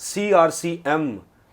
CRCM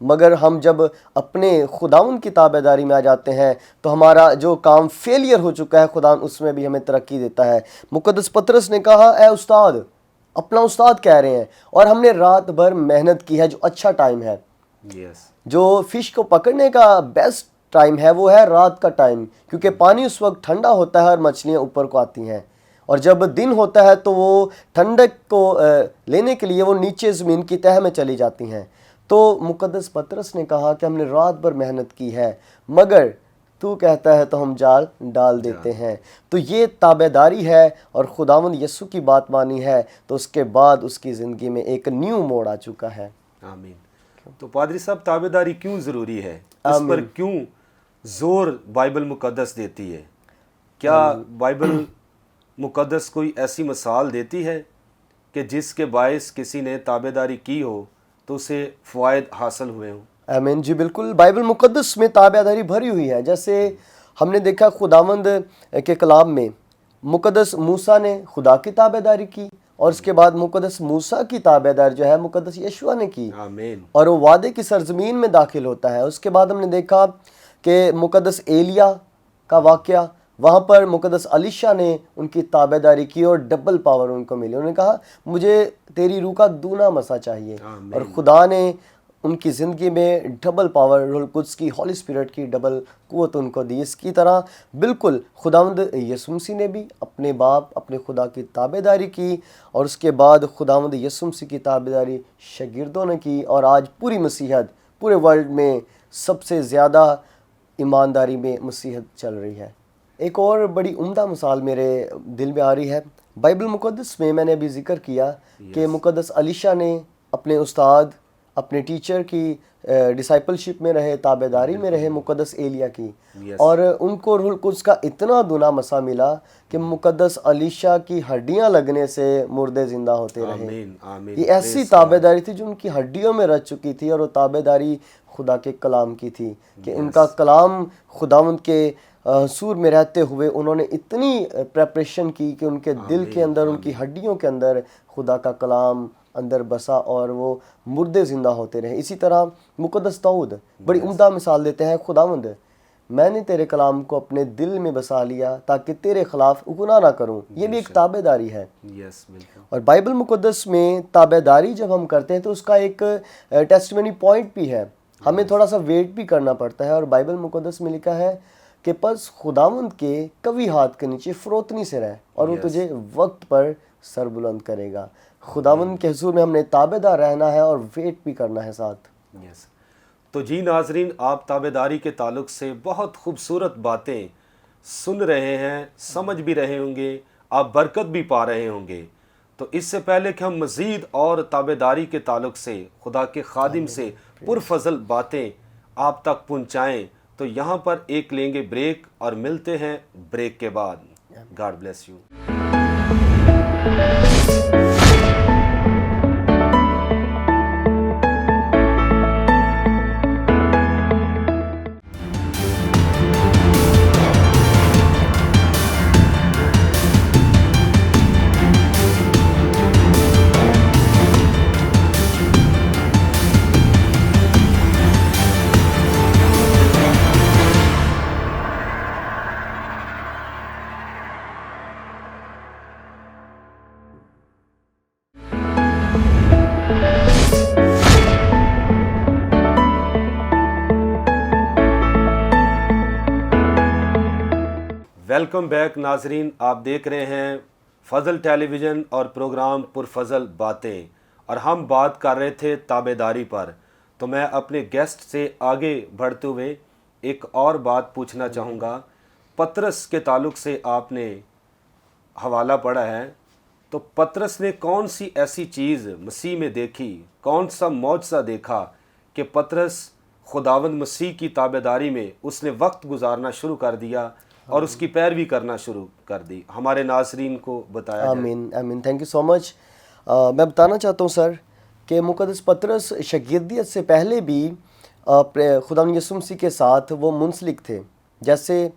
مگر ہم جب اپنے خداوند کی تابع داری میں آ جاتے ہیں تو ہمارا جو کام فیلئر ہو چکا ہے خداوند اس میں بھی ہمیں ترقی دیتا ہے۔ مقدس پطرس نے کہا اے استاد، اپنا استاد کہہ رہے ہیں، اور ہم نے رات بھر محنت کی ہے، جو اچھا ٹائم ہے، یس، جو فش کو پکڑنے کا بیسٹ ٹائم ہے وہ ہے رات کا ٹائم، کیونکہ پانی اس وقت ٹھنڈا ہوتا ہے اور مچھلیاں اوپر کو آتی ہیں، اور جب دن ہوتا ہے تو وہ ٹھنڈک کو لینے کے لیے وہ نیچے زمین کی تہہ میں چلی جاتی ہیں۔ تو مقدس پطرس نے کہا کہ ہم نے رات بھر محنت کی ہے، مگر تو کہتا ہے تو ہم جال ڈال دیتے ہیں۔ تو یہ تابع داری ہے اور خداوند یسوع کی بات مانی ہے، تو اس کے بعد اس کی زندگی میں ایک نیو موڑ آ چکا ہے۔ آمین۔ تو پادری صاحب، تابع داری کیوں ضروری ہے؟ اس پر کیوں زور بائبل مقدس دیتی ہے؟ کیا بائبل مقدس کوئی ایسی مثال دیتی ہے کہ جس کے باعث کسی نے تابع داری کی ہو تو اسے فوائد حاصل ہوئے ہوں؟ آمین، جی بالکل، بائبل مقدس میں تابع داری بھری ہوئی ہے۔ جیسے ہم نے دیکھا خداوند کے کلام میں مقدس موسیٰ نے خدا کی تابع داری کی، اور اس کے بعد مقدس موسیٰ کی تابع داری جو ہے مقدس یشوع نے کی، آمین، اور وہ وعدے کی سرزمین میں داخل ہوتا ہے۔ اس کے بعد ہم نے دیکھا کہ مقدس ایلیا کا واقعہ، وہاں پر مقدس الیشا نے ان کی تابع داری کی اور ڈبل پاور ان کو ملی۔ انہوں نے کہا مجھے تیری روح کا دونا مسا چاہیے، اور خدا نے ان کی زندگی میں ڈبل پاور، روح القدس کی، ہولی اسپرٹ کی ڈبل قوت ان کو دی۔ اس کی طرح بالکل خداوند یسوع مسیح نے بھی اپنے باپ، اپنے خدا کی تابع داری کی، اور اس کے بعد خداوند یسوع مسیح کی تابع داری شاگردوں نے کی، اور آج پوری مسیحیت، پورے ورلڈ میں سب سے زیادہ ایمانداری میں مسیحیت چل رہی ہے۔ ایک اور بڑی عمدہ مثال میرے دل میں آ رہی ہے بائبل مقدس میں نے ابھی ذکر کیا کہ مقدس الیشا نے اپنے استاد، اپنے ٹیچر کی ڈسائپلشپ میں رہے، تابع داری میں رہے مقدس ایلیا کی، اور ان کو روح القدس کا اتنا دونا مسا ملا کہ مقدس الیشا کی ہڈیاں لگنے سے مردے زندہ ہوتے رہے۔ یہ ایسی تابع داری تھی جو ان کی ہڈیوں میں رچ چکی تھی، اور وہ تابع داری خدا کے کلام کی تھی کہ ان کا کلام خداوند کے حضور میں رہتے ہوئے انہوں نے اتنی پریپریشن کی کہ ان کے دل کے اندر، ان کی ہڈیوں کے اندر خدا کا کلام اندر بسا، اور وہ مردے زندہ ہوتے رہے۔ اسی طرح مقدس داؤد بڑی عمدہ مثال دیتے ہیں، خداوند میں نے تیرے کلام کو اپنے دل میں بسا لیا تاکہ تیرے خلاف گناہ نہ کروں۔ یہ بھی ایک تابع داری ہے۔ اور بائبل مقدس میں تابع داری جب ہم کرتے ہیں تو اس کا ایک ٹیسٹیمنی پوائنٹ بھی ہے، ہمیں تھوڑا سا ویٹ بھی کرنا پڑتا ہے، اور بائبل مقدس میں لکھا ہے کہ پس خداوند کے قوی ہاتھ کے نیچے فروتنی سے رہ، اور وہ تجھے وقت پر سر بلند کرے گا۔ خداوند کے حضور میں ہم نے تابع دار رہنا ہے اور ویٹ بھی کرنا ہے ساتھ۔ تو جی ناظرین، آپ تابع داری کے تعلق سے بہت خوبصورت باتیں سن رہے ہیں، سمجھ بھی رہے ہوں گے، آپ برکت بھی پا رہے ہوں گے۔ تو اس سے پہلے کہ ہم مزید اور تابع داری کے تعلق سے خدا کے خادم سے پرفضل باتیں آپ تک پہنچائیں، تو یہاں پر ایک لیں گے بریک، اور ملتے ہیں بریک کے بعد۔ God bless you. Welcome back ناظرین، آپ دیکھ رہے ہیں فضل ٹیلی ویژن اور پروگرام پرفضل باتیں، اور ہم بات کر رہے تھے تابع داری پر۔ تو میں اپنے گیسٹ سے آگے بڑھتے ہوئے ایک اور بات پوچھنا چاہوں گا۔ پطرس کے تعلق سے آپ نے حوالہ پڑھا ہے، تو پطرس نے کون سی ایسی چیز مسیح میں دیکھی، کون سا معجزہ دیکھا کہ پطرس خداوند مسیح کی تابع داری میں اس نے وقت گزارنا شروع کر دیا اور اس کی پیروی کرنا شروع کر دی؟ ہمارے ناظرین کو بتایا جائے۔ آمین آمین، تھینک یو سو مچ۔ میں بتانا چاہتا ہوں سر کہ مقدس پطرس شاگردیت سے پہلے بھی خداوند یسوع مسیح کے ساتھ وہ منسلک تھے۔ جیسے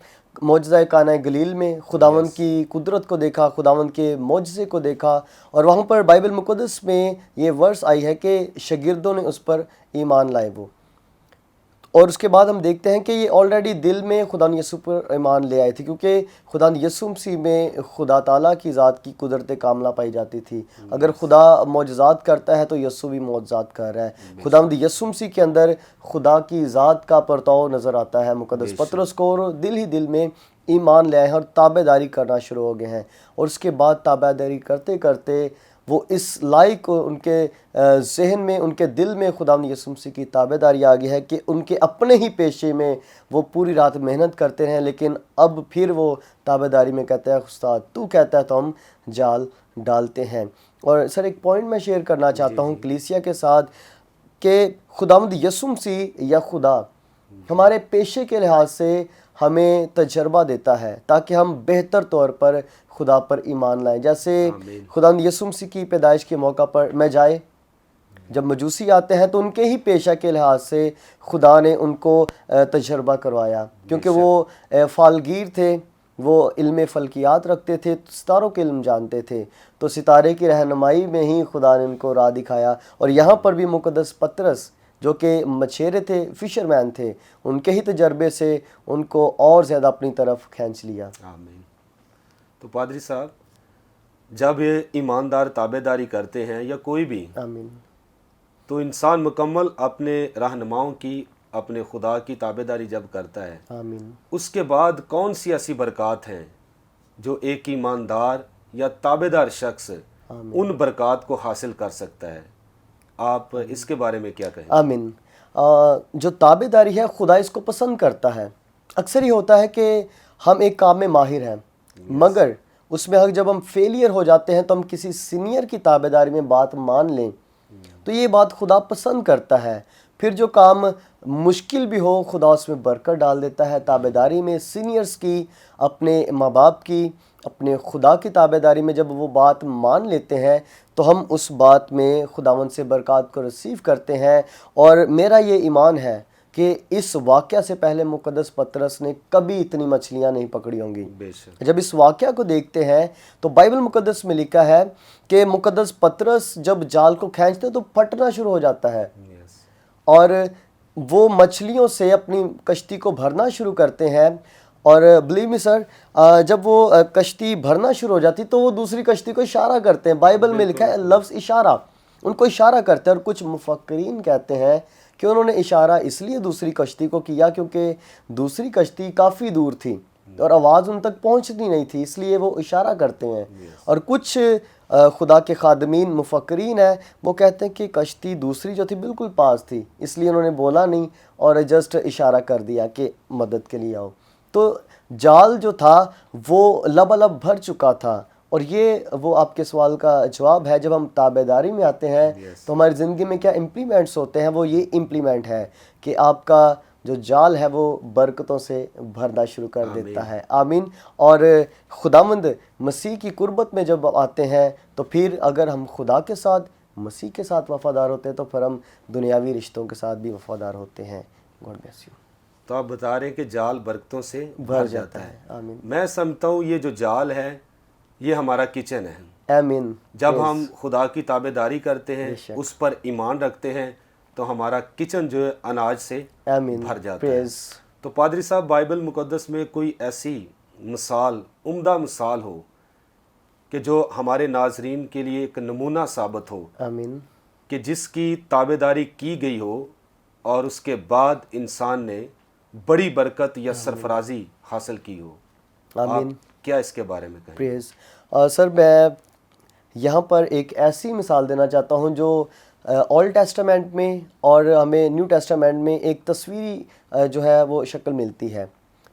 معجزہ کانہ گلیل میں خداوند کی قدرت کو دیکھا، خداوند کے معجزے کو دیکھا، اور وہاں پر بائبل مقدس میں یہ ورس آئی ہے کہ شاگردوں نے اس پر ایمان لائے وہ۔ اور اس کے بعد ہم دیکھتے ہیں کہ یہ آلریڈی دل میں خدا یسوع پر ایمان لے آئے تھے، کیونکہ خدا یسوع مسیح میں خدا تعالیٰ کی ذات کی قدرت کاملہ پائی جاتی تھی۔ اگر خدا معجزات کرتا ہے تو یسوع بھی معجزات کر رہا ہے۔ خدا یسوع مسیح کے اندر خدا کی ذات کا پرتاؤ نظر آتا ہے مقدس پطرس کو، اور دل ہی دل میں ایمان لے آئے ہیں اور تابع داری کرنا شروع ہو گئے ہیں، اور اس کے بعد تابع داری کرتے کرتے وہ اس لائق ان کے ذہن میں، ان کے دل میں خدا یسوع مسیح کی تابع داری آ گئی ہے کہ ان کے اپنے ہی پیشے میں وہ پوری رات محنت کرتے ہیں، لیکن اب پھر وہ تابع داری میں کہتے ہیں استاد تو کہتا ہے تو ہم جال ڈالتے ہیں۔ اور سر ایک پوائنٹ میں شیئر کرنا چاہتا ہوں کلیسیا کے ساتھ کہ خداوند یسوع مسیح یا خدا ہمارے پیشے کے لحاظ سے ہمیں تجربہ دیتا ہے تاکہ ہم بہتر طور پر خدا پر ایمان لائیں۔ جیسے خدا یسوع مسیح کی پیدائش کے موقع پر میں جائے جب مجوسی آتے ہیں تو ان کے ہی پیشہ کے لحاظ سے خدا نے ان کو تجربہ کروایا، کیونکہ وہ فالگیر تھے، وہ علم فلکیات رکھتے تھے، ستاروں کے علم جانتے تھے، تو ستارے کی رہنمائی میں ہی خدا نے ان کو راہ دکھایا۔ اور یہاں پر بھی مقدس پطرس جو کہ مچھیرے تھے، فشر مین تھے، ان کے ہی تجربے سے ان کو اور زیادہ اپنی طرف کھینچ لیا۔ آمین۔ تو پادری صاحب جب یہ ایماندار تابع داری کرتے ہیں یا کوئی بھی، آمین، تو انسان مکمل اپنے رہنماؤں کی، اپنے خدا کی تابع داری جب کرتا ہے، آمین، اس کے بعد کون سی ایسی برکات ہیں جو ایک ایماندار یا تابع دار شخص ان برکات کو حاصل کر سکتا ہے؟ آپ اس کے بارے میں کیا کہیں؟ آمین۔ جو تابع داری ہے خدا اس کو پسند کرتا ہے۔ اکثر یہ ہوتا ہے کہ ہم ایک کام میں ماہر ہیں، مگر اس میں جب ہم فیلئر ہو جاتے ہیں تو ہم کسی سینئر کی تابع داری میں بات مان لیں تو یہ بات خدا پسند کرتا ہے۔ پھر جو کام مشکل بھی ہو خدا اس میں برکت ڈال دیتا ہے۔ تابع داری میں سینئرز کی، اپنے ماں باپ کی، اپنے خدا کی تابع داری میں جب وہ بات مان لیتے ہیں تو ہم اس بات میں خداوند سے برکات کو ریسیو کرتے ہیں۔ اور میرا یہ ایمان ہے کہ اس واقعہ سے پہلے مقدس پطرس نے کبھی اتنی مچھلیاں نہیں پکڑی ہوں گی۔ بے شک۔ جب اس واقعہ کو دیکھتے ہیں تو بائبل مقدس میں لکھا ہے کہ مقدس پطرس جب جال کو کھینچتے تو پھٹنا شروع ہو جاتا ہے، اور وہ مچھلیوں سے اپنی کشتی کو بھرنا شروع کرتے ہیں۔ اور بلیو می سر، جب وہ کشتی بھرنا شروع ہو جاتی تو وہ دوسری کشتی کو اشارہ کرتے ہیں۔ بائبل میں لکھا ہے لفظ اشارہ، ان کو اشارہ کرتے ہیں۔ اور کچھ مفکرین کہتے ہیں کہ انہوں نے اشارہ اس لیے دوسری کشتی کو کیا کیونکہ دوسری کشتی کافی دور تھی اور آواز ان تک پہنچتی نہیں تھی، اس لیے وہ اشارہ کرتے ہیں۔ اور کچھ خدا کے خادمین مفکرین ہیں، وہ کہتے ہیں کہ کشتی دوسری جو تھی بالکل پاس تھی، اس لیے انہوں نے بولا نہیں اور جسٹ اشارہ کر دیا کہ مدد کے لیے آؤ۔ تو جال جو تھا وہ لبالب بھر چکا تھا۔ اور یہ وہ آپ کے سوال کا جواب ہے۔ جب ہم تابع داری میں آتے ہیں تو ہماری زندگی میں کیا امپلیمنٹس ہوتے ہیں؟ وہ یہ امپلیمنٹ ہے کہ آپ کا جو جال ہے وہ برکتوں سے بھرنا شروع کر دیتا ہے۔ آمین۔ اور خداوند مسیح کی قربت میں جب آتے ہیں تو پھر اگر ہم خدا کے ساتھ، مسیح کے ساتھ وفادار ہوتے ہیں تو پھر ہم دنیاوی رشتوں کے ساتھ بھی وفادار ہوتے ہیں۔ God bless you. تو آپ بتا رہے ہیں کہ جال برکتوں سے بھر جاتا ہے۔ آمین، میں سمجھتا ہوں یہ جو جال ہے یہ ہمارا کچن ہے۔ آمین۔ جب ہم خدا کی تابع داری کرتے ہیں، اس پر ایمان رکھتے ہیں، تو ہمارا کچن جو ہے اناج سے بھر جاتا ہے۔ تو پادری صاحب بائبل مقدس میں کوئی ایسی مثال، عمدہ مثال ہو کہ جو ہمارے ناظرین کے لیے ایک نمونہ ثابت ہو، آمین، کہ جس کی تابع داری کی گئی ہو اور اس کے بعد انسان نے بڑی برکت یا سرفرازی حاصل کی ہو؟ آپ کیا اس کے بارے میں کہیں؟ پریز سر، میں یہاں پر ایک ایسی مثال دینا چاہتا ہوں جو اولڈ ٹیسٹامنٹ میں اور ہمیں نیو ٹیسٹامنٹ میں ایک تصویری جو ہے وہ شکل ملتی ہے۔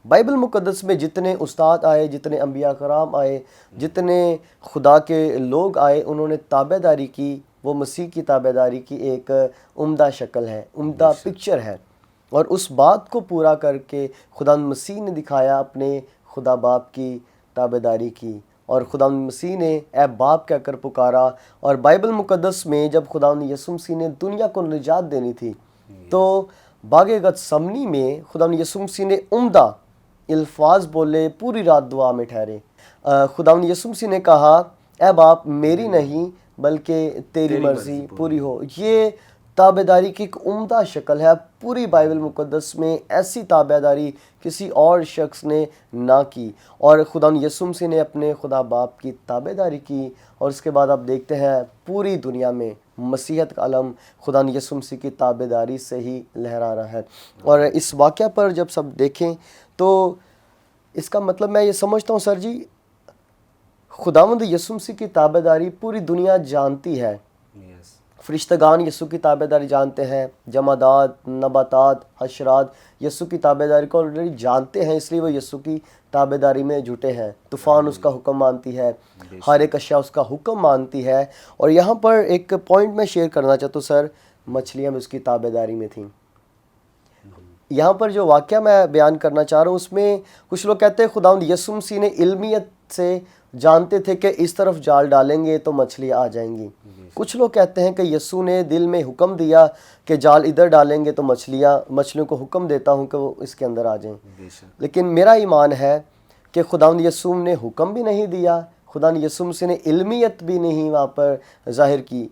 بائبل مقدس میں جتنے استاد آئے، جتنے انبیاء کرام آئے، جتنے خدا کے لوگ آئے، انہوں نے تابع داری کی، وہ مسیح کی تابع داری کی ایک عمدہ شکل ہے، عمدہ پکچر ہے۔ اور اس بات کو پورا کر کے خدا مسیح نے دکھایا اپنے خدا باپ کی تابع داری کی، اور خدا مسیح نے اے باپ کہہ کر پکارا۔ اور بائبل مقدس میں جب خدا یسوع مسیح نے دنیا کو نجات دینی تھی تو باغ گتسمنی میں خدا یسوع مسیح نے عمدہ الفاظ بولے، پوری رات دعا میں ٹھہرے۔ خدا یسوع مسیح نے کہا اے باپ میری نہیں بلکہ تیری مرضی پوری ہو۔ یہ تابعداری کی ایک عمدہ شکل ہے. پوری بائبل مقدس میں ایسی تابعداری کسی اور شخص نے نہ کی, اور خدا یسوع مسیح نے اپنے خدا باپ کی تابعداری کی, اور اس کے بعد آپ دیکھتے ہیں پوری دنیا میں مسیحیت کا علم خدا یسوع مسیح کی تابعداری سے ہی لہرا رہا ہے. اور اس واقعہ پر جب سب دیکھیں تو اس کا مطلب میں یہ سمجھتا ہوں سر جی, خداوند یسوع مسیح کی تابعداری پوری دنیا جانتی ہے. فرشتگان یسوع کی تابعداری جانتے ہیں, جمادات, نباتات, حشرات یسوع کی تابعداری کو آلریڈی جانتے ہیں, اس لیے وہ یسوع کی تابعداری میں جٹے ہیں. طوفان اس کا حکم مانتی ہے, ہر ایک اشیاء اس کا حکم مانتی ہے. اور یہاں پر ایک پوائنٹ میں شیئر کرنا چاہتا ہوں سر, مچھلیاں بھی اس کی تابعداری میں تھیں. یہاں پر جو واقعہ میں بیان کرنا چاہ رہا ہوں اس میں کچھ لوگ کہتے ہیں خداوند یسوع مسیح نے علمیت سے جانتے تھے کہ اس طرف جال ڈالیں گے تو مچھلی آ جائیں گی. کچھ لوگ کہتے ہیں کہ یسوع نے دل میں حکم دیا کہ جال ادھر ڈالیں گے تو مچھلیوں کو حکم دیتا ہوں کہ وہ اس کے اندر آ جائیں. لیکن میرا ایمان ہے کہ خداوند یسوع نے حکم بھی نہیں دیا, خداوند یسوع مسیح نے علمیت بھی نہیں وہاں پر ظاہر کی.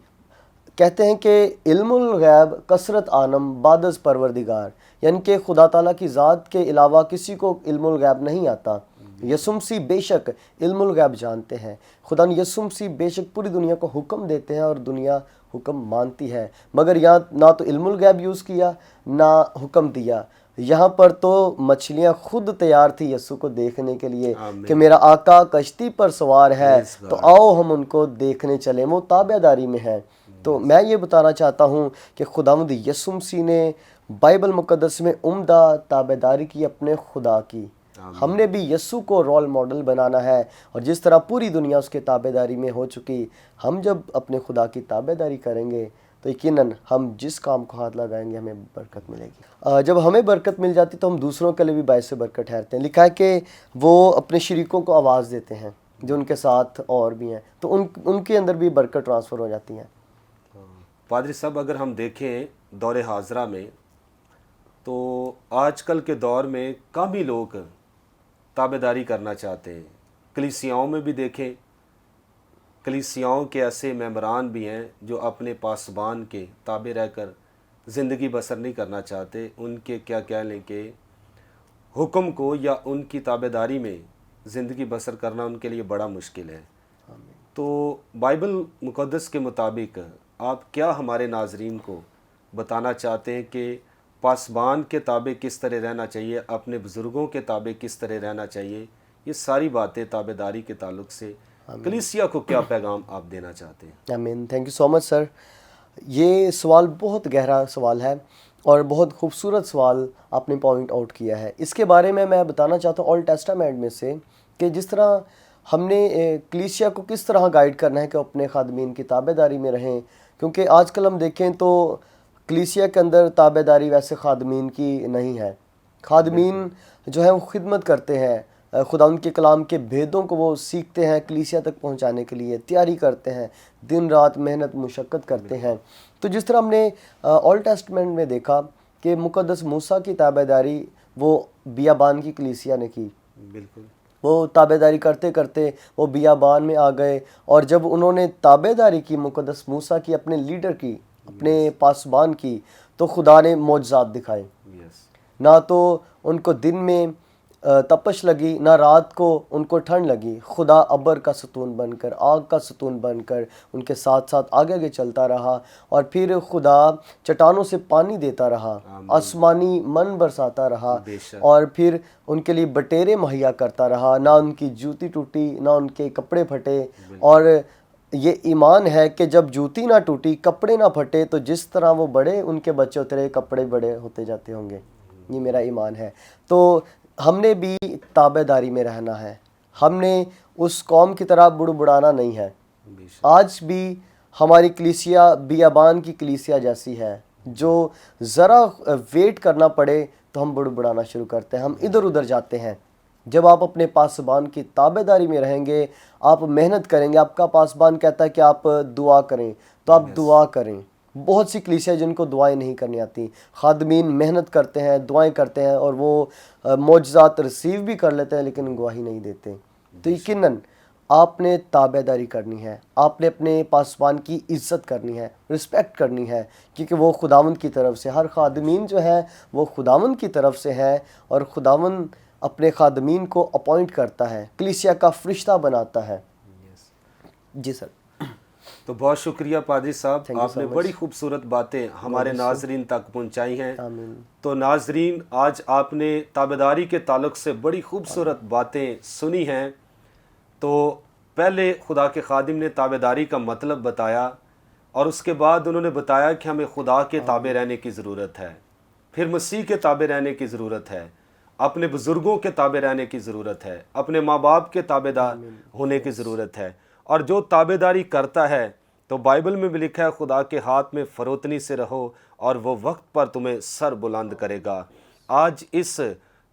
کہتے ہیں کہ علم الغیب کثرت عالم بعد از پروردگار, یعنی کہ خدا تعالیٰ کی ذات کے علاوہ کسی کو علم الغیب نہیں آتا. یسوع مسیح بے شک علم الغیب جانتے ہیں, خدا یسوع مسیح بے شک پوری دنیا کو حکم دیتے ہیں اور دنیا حکم مانتی ہے, مگر یہاں نہ تو علم الغیب یوز کیا نہ حکم دیا. یہاں پر تو مچھلیاں خود تیار تھی یسوع کو دیکھنے کے لیے کہ میرا آقا کشتی پر سوار ہے تو آؤ ہم ان کو دیکھنے چلیں. وہ تابعداری میں ہے. تو میں یہ بتانا چاہتا ہوں کہ خداوند یسوع مسیح نے بائبل مقدس میں عمدہ تابعداری کی اپنے خدا کی. ہم نے بھی یسوع کو رول ماڈل بنانا ہے, اور جس طرح پوری دنیا اس کے تابعداری میں ہو چکی, ہم جب اپنے خدا کی تابعداری کریں گے تو یقیناً ہم جس کام کو ہاتھ لگائیں گے ہمیں برکت ملے گی. جب ہمیں برکت مل جاتی تو ہم دوسروں کے لیے بھی باعث برکت ٹھہرتے ہیں. لکھا ہے کہ وہ اپنے شریکوں کو آواز دیتے ہیں جو ان کے ساتھ اور بھی ہیں, تو ان کے اندر بھی برکت ٹرانسفر ہو جاتی ہیں. پادری صاحب, اگر ہم دیکھیں دور حاضرہ میں تو آج کل کے دور میں کم ہی لوگ تابعداری کرنا چاہتے ہیں. کلیسیاؤں میں بھی دیکھیں, کلیسیاؤں کے ایسے ممبران بھی ہیں جو اپنے پاسبان کے تابع رہ کر زندگی بسر نہیں کرنا چاہتے. ان کے کیا کہہ لیں کہ حکم کو یا ان کی تابعداری میں زندگی بسر کرنا ان کے لیے بڑا مشکل ہے. تو بائبل مقدس کے مطابق آپ کیا ہمارے ناظرین کو بتانا چاہتے ہیں کہ پاسبان کے تابع کس طرح رہنا چاہیے, اپنے بزرگوں کے تابع کس طرح رہنا چاہیے؟ یہ ساری باتیں تابعداری کے تعلق سے کلیسیا کو کیا پیغام آپ دینا چاہتے ہیں؟ آمین. تھینک یو سو مچ سر. یہ سوال بہت گہرا سوال ہے اور بہت خوبصورت سوال آپ نے پوائنٹ آؤٹ کیا ہے. اس کے بارے میں بتانا چاہتا ہوں اولڈ ٹیسٹامنٹ میں سے کہ جس طرح ہم نے کلیسیا کو کس طرح گائیڈ کرنا ہے کہ اپنے خادمین کی تابعداری میں رہیں, کیونکہ آج کل ہم دیکھیں تو کلیسیا کے اندر تابعداری ویسے خادمین کی نہیں ہے. خادمین جو ہیں وہ خدمت کرتے ہیں, خدا ان کے کلام کے بھیدوں کو وہ سیکھتے ہیں, کلیسیا تک پہنچانے کے لیے تیاری کرتے ہیں, دن رات محنت مشقت کرتے ہیں. تو جس طرح ہم نے اولڈ ٹیسٹمنٹ میں دیکھا کہ مقدس موسیٰ کی تابعداری وہ بیابان کی کلیسیا نے کی. بالکل. وہ تابعداری کرتے کرتے وہ بیابان میں آ گئے, اور جب انہوں نے تابعداری کی مقدس موسیٰ کی, اپنے لیڈر کی, اپنے پاسبان کی, تو خدا نے معجزات دکھائے. نہ تو ان کو دن میں تپش لگی نہ رات کو ان کو ٹھنڈ لگی. خدا ابر کا ستون بن کر, آگ کا ستون بن کر ان کے ساتھ ساتھ آگے آگے چلتا رہا, اور پھر خدا چٹانوں سے پانی دیتا رہا, آسمانی من برساتا رہا, اور پھر ان کے لیے بٹیرے مہیا کرتا رہا. نہ ان کی جوتی ٹوٹی نہ ان کے کپڑے پھٹے. اور یہ ایمان ہے کہ جب جوتی نہ ٹوٹی کپڑے نہ پھٹے تو جس طرح وہ بڑے ان کے بچے ہوتے رہے کپڑے بڑے ہوتے جاتے ہوں گے. یہ میرا ایمان ہے. تو ہم نے بھی تابعداری میں رہنا ہے. ہم نے اس قوم کی طرح بڑبڑانا نہیں ہے. آج بھی ہماری کلیسیا بیابان کی کلیسیا جیسی ہے, جو ذرا ویٹ کرنا پڑے تو ہم بڑبڑانا شروع کرتے ہیں, ہم ادھر ادھر جاتے ہیں. جب آپ اپنے پاسبان کی تابعداری میں رہیں گے, آپ محنت کریں گے. آپ کا پاسبان کہتا ہے کہ آپ دعا کریں تو آپ دعا کریں. بہت سی کلیسیا جن کو دعائیں نہیں کرنی آتی, خادمین محنت کرتے ہیں, دعائیں کرتے ہیں, اور وہ معجزات ریسیو بھی کر لیتے ہیں لیکن گواہی نہیں دیتے. تو یقیناً آپ نے تابع داری کرنی ہے، آپ نے اپنے پاسبان کی عزت کرنی ہے، رسپیکٹ کرنی ہے، کیونکہ وہ خداوند کی طرف سے، ہر خادمین جو ہے وہ خداوند کی طرف سے ہے، اور خداوند اپنے خادمین کو اپوائنٹ کرتا ہے، کلیسیا کا فرشتہ بناتا ہے۔ جی سر۔ تو بہت شکریہ پادری صاحب، Thank you آپ so نے much. بڑی خوبصورت باتیں ہمارے bless you. ناظرین تک پہنچائی ہیں۔ آمین۔ تو ناظرین، آج آپ نے تابعداری کے تعلق سے بڑی خوبصورت باتیں سنی ہیں۔ تو پہلے خدا کے خادم نے تابعداری کا مطلب بتایا، اور اس کے بعد انہوں نے بتایا کہ ہمیں خدا کے تابع رہنے کی ضرورت ہے، پھر مسیح کے تابع رہنے کی ضرورت ہے، اپنے بزرگوں کے تابع رہنے کی ضرورت ہے، اپنے ماں باپ کے تابع دار ہونے کی ضرورت ہے، اور جو تابع داری کرتا ہے تو بائبل میں بھی لکھا ہے خدا کے ہاتھ میں فروتنی سے رہو اور وہ وقت پر تمہیں سر بلند کرے گا۔ آج اس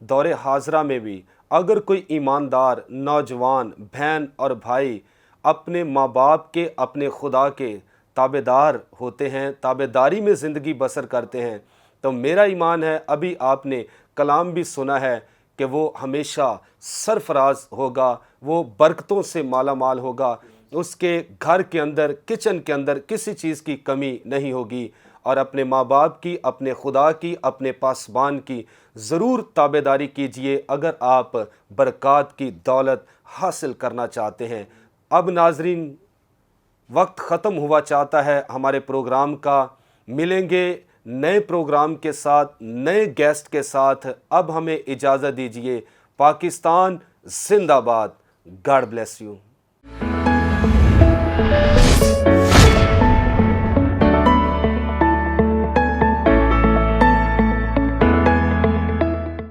دور حاضرہ میں بھی اگر کوئی ایماندار نوجوان بہن اور بھائی اپنے ماں باپ کے، اپنے خدا کے تابع دار ہوتے ہیں، تابع داری میں زندگی بسر کرتے ہیں، تو میرا ایمان ہے، ابھی آپ نے کلام بھی سنا ہے کہ وہ ہمیشہ سرفراز ہوگا، وہ برکتوں سے مالا مال ہوگا، اس کے گھر کے اندر، کچن کے اندر کسی چیز کی کمی نہیں ہوگی، اور اپنے ماں باپ کی، اپنے خدا کی، اپنے پاسبان کی ضرور تابع داری کیجئے اگر آپ برکات کی دولت حاصل کرنا چاہتے ہیں۔ اب ناظرین، وقت ختم ہوا چاہتا ہے ہمارے پروگرام کا، ملیں گے نئے پروگرام کے ساتھ، نئے گیسٹ کے ساتھ۔ اب ہمیں اجازت دیجئے۔ پاکستان زندہ باد۔ God bless you.